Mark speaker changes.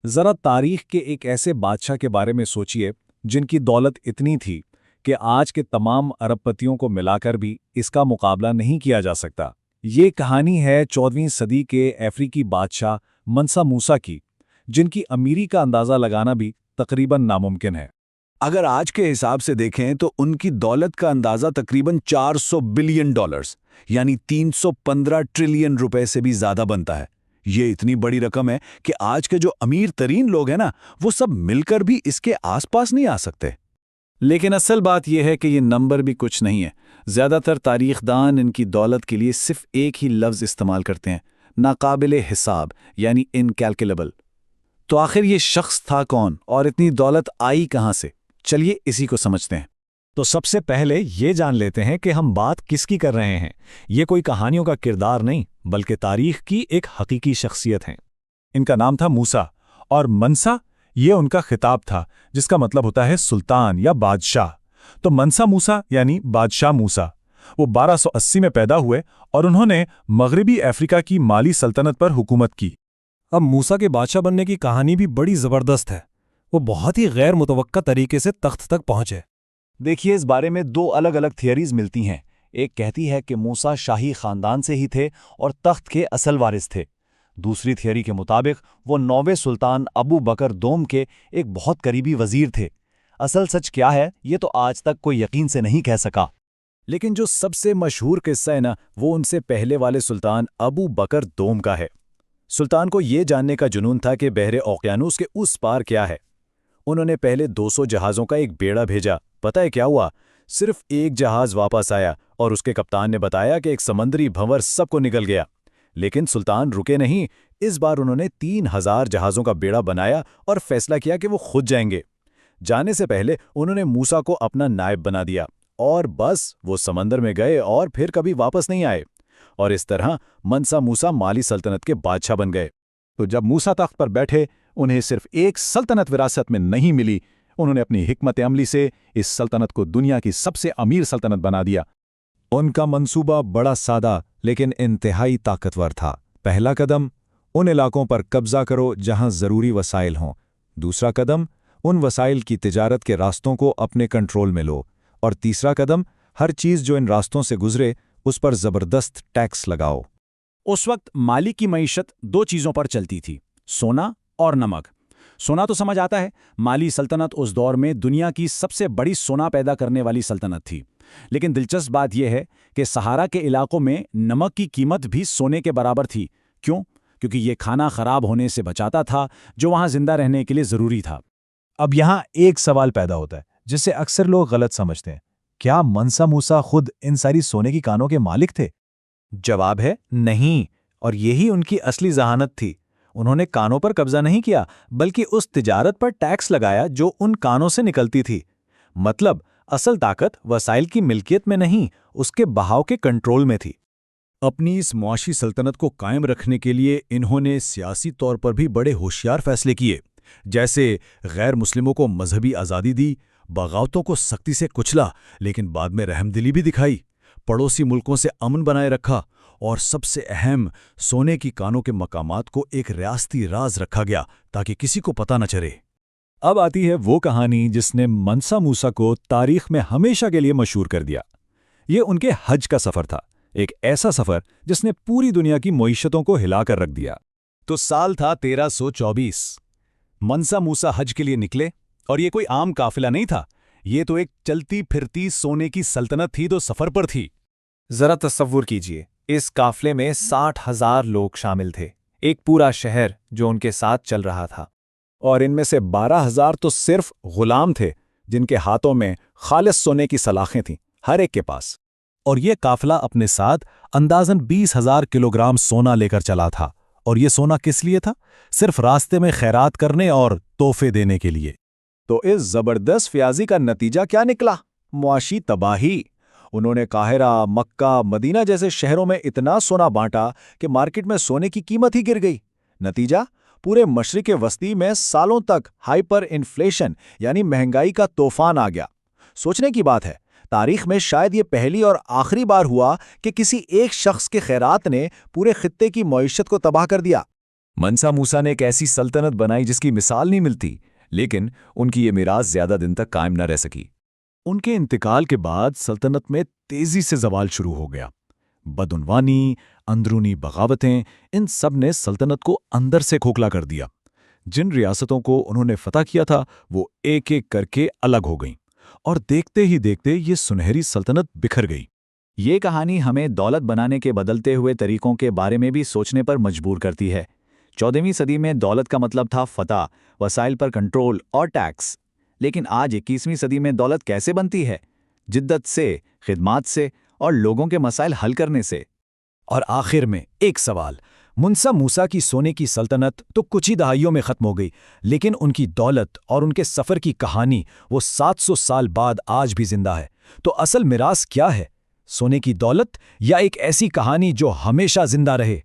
Speaker 1: ذرا تاریخ کے ایک ایسے بادشاہ کے بارے میں سوچئے جن کی دولت اتنی تھی کہ آج کے تمام ارب پتیوں کو ملا کر بھی اس کا مقابلہ نہیں کیا جا سکتا۔ یہ کہانی ہے 14ویں صدی کے افریقی بادشاہ منسا موسیٰ کی، جن کی امیری کا اندازہ لگانا بھی تقریباً ناممکن ہے۔
Speaker 2: اگر آج کے حساب سے دیکھیں تو ان کی دولت کا اندازہ تقریباً 400 بلین ڈالرز یعنی 315 ٹریلین روپے سے بھی زیادہ بنتا ہے۔ یہ اتنی بڑی رقم ہے کہ آج کے جو امیر ترین لوگ ہیں نا، وہ سب مل کر بھی اس کے آس پاس نہیں آ سکتے۔
Speaker 3: لیکن اصل بات یہ ہے کہ یہ نمبر بھی کچھ نہیں ہے۔ زیادہ تر تاریخ دان ان کی دولت کے لیے صرف ایک ہی لفظ استعمال کرتے ہیں، ناقابل حساب یعنی انکیلکولیبل۔ تو آخر یہ شخص تھا کون اور اتنی دولت آئی کہاں سے؟ چلیے اسی کو سمجھتے ہیں۔
Speaker 1: تو سب سے پہلے یہ جان لیتے ہیں کہ ہم بات کس کی کر رہے ہیں۔ یہ کوئی کہانیوں کا کردار نہیں بلکہ تاریخ کی ایک حقیقی شخصیت ہیں۔ ان کا نام تھا موسیٰ، اور منسا یہ ان کا خطاب تھا جس کا مطلب ہوتا ہے سلطان یا بادشاہ۔ تو منسا موسیٰ یعنی بادشاہ موسیٰ، وہ 1280 میں پیدا ہوئے اور انہوں نے مغربی افریقہ کی مالی سلطنت پر حکومت کی۔
Speaker 4: اب موسیٰ کے بادشاہ بننے کی کہانی بھی بڑی زبردست ہے۔ وہ بہت ہی غیر متوقع طریقے سے تخت تک پہنچے۔
Speaker 1: دیکھیے، اس بارے میں دو الگ الگ تھیوریز ملتی ہیں۔ ایک کہتی ہے کہ موسیٰ شاہی خاندان سے ہی تھے اور تخت کے اصل وارث تھے۔ دوسری تھیوری کے مطابق وہ 9ویں سلطان ابو بکر دوم کے ایک بہت قریبی وزیر تھے۔ اصل سچ کیا ہے یہ تو آج تک کوئی یقین سے نہیں کہہ سکا۔
Speaker 3: لیکن جو سب سے مشہور قصہ ہے نا، وہ ان سے پہلے والے سلطان ابو بکر دوم کا ہے۔ سلطان کو یہ جاننے کا جنون تھا کہ بحر اوقیانوس کے اس پار کیا ہے۔ انہوں نے پہلے 200 جہازوں کا ایک بیڑا بھیجا۔ پتہ ہے کیا ہوا؟ صرف ایک جہاز واپس آیا اور اس کے کپتان نے بتایا کہ ایک سمندری بھنور سب کو نگل گیا۔ لیکن سلطان رکے نہیں۔ اس بار انہوں نے 3000 جہازوں کا بیڑا بنایا اور فیصلہ کیا کہ وہ خود جائیں گے۔ جانے سے پہلے انہوں نے موسیٰ کو اپنا نائب بنا دیا، اور بس وہ سمندر میں گئے اور پھر کبھی واپس نہیں آئے۔ اور اس طرح منسا موسیٰ مالی سلطنت کے بادشاہ بن گئے۔
Speaker 1: تو جب موسیٰ تخت پر بیٹھے، انہیں صرف ایک سلطنت وراثت میں نہیں ملی، انہوں نے اپنی حکمت عملی سے اس سلطنت کو دنیا کی سب سے امیر سلطنت بنا دیا۔ ان کا منصوبہ بڑا سادہ لیکن انتہائی طاقتور تھا۔ پہلا قدم، ان علاقوں پر قبضہ کرو جہاں ضروری وسائل ہوں۔ دوسرا قدم، ان وسائل کی تجارت کے راستوں کو اپنے کنٹرول میں لو۔ اور تیسرا قدم، ہر چیز جو ان راستوں سے گزرے اس پر زبردست ٹیکس لگاؤ۔
Speaker 3: اس وقت مالی کی معیشت دو چیزوں پر چلتی تھی، سونا اور نمک۔ سونا تو سمجھ آتا ہے، مالی سلطنت اس دور میں دنیا کی سب سے بڑی سونا پیدا کرنے والی سلطنت تھی۔ لیکن دلچسپ بات یہ ہے کہ صحارا کے علاقوں میں نمک کی قیمت بھی سونے کے برابر تھی۔ کیوں؟ کیونکہ یہ کھانا خراب ہونے سے بچاتا تھا جو وہاں زندہ رہنے کے لیے ضروری تھا۔
Speaker 4: اب یہاں ایک سوال پیدا ہوتا ہے جسے اکثر لوگ غلط سمجھتے ہیں۔ کیا منسا موسیٰ خود ان ساری سونے کی کانوں کے مالک تھے؟
Speaker 3: جواب ہے نہیں، اور یہی ان کی اصلی ذہانت تھی۔ انہوں نے کانوں پر قبضہ نہیں کیا بلکہ اس تجارت پر ٹیکس لگایا جو ان کانوں سے نکلتی تھی۔ مطلب اصل طاقت وسائل کی ملکیت میں نہیں، اس کے بہاؤ کے کنٹرول میں تھی۔
Speaker 1: اپنی اس معاشی سلطنت کو قائم رکھنے کے لیے انہوں نے سیاسی طور پر بھی بڑے ہوشیار فیصلے کیے، جیسے غیر مسلموں کو مذہبی آزادی دی، بغاوتوں کو سختی سے کچلا لیکن بعد میں رحم دلی بھی دکھائی، پڑوسی ملکوں سے امن بنائے رکھا، اور سب سے اہم، سونے کی کانوں کے مقامات کو ایک ریاستی راز رکھا گیا تاکہ کسی کو پتہ نہ چلے۔ اب آتی ہے وہ کہانی جس نے منسا موسیٰ کو تاریخ میں ہمیشہ کے لیے مشہور کر دیا۔ یہ ان کے حج کا سفر تھا، ایک ایسا سفر جس نے پوری دنیا کی معیشتوں کو ہلا کر رکھ دیا۔ تو سال تھا 1324۔ منسا موسیٰ حج کے لیے نکلے، اور یہ کوئی عام قافلہ نہیں تھا، یہ تو ایک چلتی پھرتی سونے کی سلطنت تھی جو سفر پر تھی۔
Speaker 4: ذرا تصور کیجئے، اس قافلے میں 60,000 لوگ شامل تھے، ایک پورا شہر جو ان کے ساتھ چل رہا تھا۔
Speaker 1: اور ان میں سے 12,000 تو صرف غلام تھے جن کے ہاتھوں میں خالص سونے کی سلاخیں تھیں، ہر ایک کے پاس۔ اور یہ قافلہ اپنے ساتھ اندازاً 20,000 کلوگرام سونا لے کر چلا تھا۔ اور یہ سونا کس لیے تھا؟ صرف راستے میں خیرات کرنے اور تحفے دینے کے لیے۔ تو اس زبردست فیاضی کا نتیجہ کیا نکلا؟ معاشی تباہی۔ انہوں نے قاہرہ، مکہ، مدینہ جیسے شہروں میں اتنا سونا بانٹا کہ مارکیٹ میں سونے کی قیمت ہی گر گئی۔ نتیجہ، پورے مشرق وسطی میں سالوں تک ہائپر انفلیشن یعنی مہنگائی کا طوفان آ گیا۔ سوچنے کی بات ہے، تاریخ میں شاید یہ پہلی اور آخری بار ہوا کہ کسی ایک شخص کے خیرات نے پورے خطے کی معیشت کو تباہ کر دیا۔
Speaker 3: منسا موسا نے ایک ایسی سلطنت بنائی جس کی مثال نہیں ملتی، لیکن ان کی یہ میراث زیادہ دن تک قائم نہ رہ سکی۔
Speaker 4: ان کے انتقال کے بعد سلطنت میں تیزی سے زوال شروع ہو گیا۔ بدعنوانی، اندرونی بغاوتیں، ان سب نے سلطنت کو اندر سے کھوکھلا کر دیا۔ جن ریاستوں کو انہوں نے فتح کیا تھا وہ ایک ایک کر کے الگ ہو گئیں، اور دیکھتے ہی دیکھتے یہ سنہری سلطنت بکھر گئی۔
Speaker 3: یہ کہانی ہمیں دولت بنانے کے بدلتے ہوئے طریقوں کے بارے میں بھی سوچنے پر مجبور کرتی ہے۔ 14ویں صدی میں دولت کا مطلب تھا فتح، وسائل پر کنٹرول اور ٹیکس، لیکن آج 21ویں صدی میں دولت کیسے بنتی ہے؟ جدت سے، خدمات سے اور لوگوں کے مسائل حل کرنے سے۔
Speaker 1: اور آخر میں ایک سوال، منسا موسا کی سونے کی سلطنت تو کچھ ہی دہائیوں میں ختم ہو گئی، لیکن ان کی دولت اور ان کے سفر کی کہانی وہ 700 سال بعد آج بھی زندہ ہے۔ تو اصل میراث کیا ہے؟ سونے کی دولت یا ایک ایسی کہانی جو ہمیشہ زندہ رہے؟